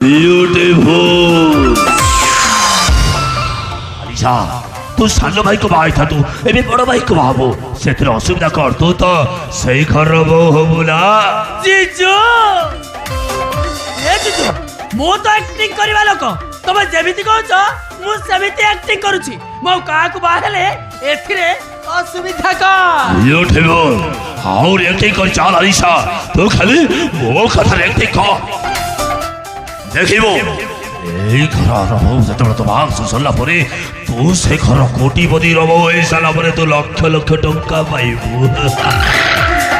beautiful Alisha तू सान भाई को बाई था तू एबे बड़ भाई को बाबू से असुविधा कर तू तो सही घर बो हबु ना जीजू ए जीजू मो तो एक्टिंग करबा लोक तमे जेमिति कहछ मु सेमिति एक्टिंग करूची मो का को बाहले एथिरे असुविधा का ब्यूटीफुल और एक्टिंग कर चाल अलीशा तू खाली मो कथा एक्टिंग कर देखिबो এই ঘর রহু যেতବେଳେ তো ভাগ সরলা পরে তু সে ঘর কোটিপতি রব এই সালা পরে তো লক্ষ লক্ষ টঙ্কা পাইবু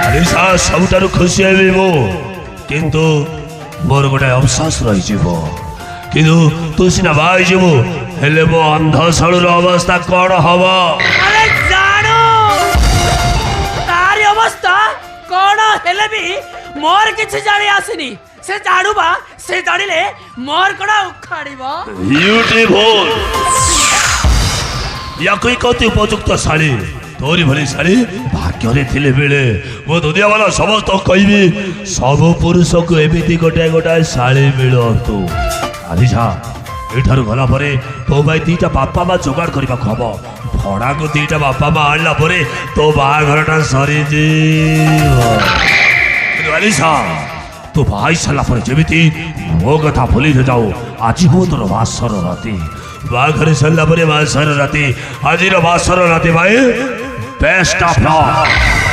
আলিশা ସବୁଠାରୁ ଖୁସି ହେବି ମୁଁ କିନ୍ତୁ ମୋର ଗୋଟେ ଅବସାସ ରହିଯିବ କିନ୍ତୁ ତୁ ସିନା ବାଇ ଯିବୁ ହେଲେ ମୋ ଅନ୍ଧଶାଳୁର ଅବସ୍ଥା କ'ଣ ହବ अरे जानो तारी अवस्था कोन हेले भी मोर किछ जानि आसिनी से जानुबा से जानिले मोर कोन उखाड़िबो ब्यूटीफुल या कोई कति उपयुक्त शाली तोरी भली शाली भाग्य थिले बेले मो दुनिया वाला समस्त कहबी सब पुरुष को एमिति गोटे गोटे शाली मिलतु आलिशा एठारु गला परे तो भाई दीटा बापा मा जोगाड़ करबा खब भड़ा को दीटा बापा मा आनला परे तो बाघरटा सरी जी आलिशा तू भाई साला पर जेमिति मो कथा भूली जाऊ आज हो तोर बासर राति बाघरे सरला परे बासर राति आज बासर राति भाई बेस्ट ऑफ लक